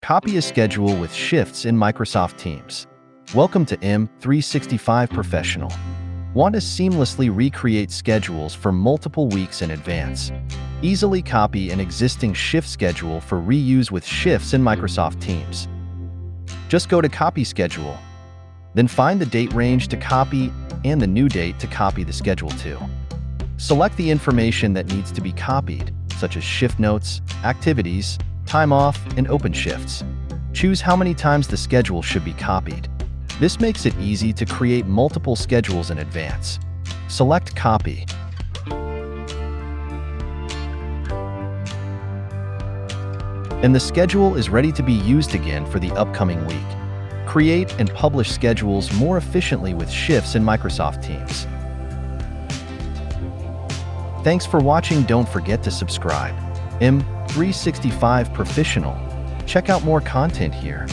Copy a schedule with shifts in Microsoft Teams. Welcome to M365 Professional. Want to seamlessly recreate schedules for multiple weeks in advance? Easily copy an existing shift schedule for reuse with shifts in Microsoft Teams. Just go to Copy Schedule. Then find the date range to copy and the new date to copy the schedule to. Select the information that needs to be copied, such as shift notes, activities, time off, and open shifts. Choose how many times the schedule should be copied. This makes it easy to create multiple schedules in advance. Select Copy. And the schedule is ready to be used again for the upcoming week. Create and publish schedules more efficiently with shifts in Microsoft Teams. Thanks for watching. Don't forget to subscribe. M365 Professional. Check out more content here.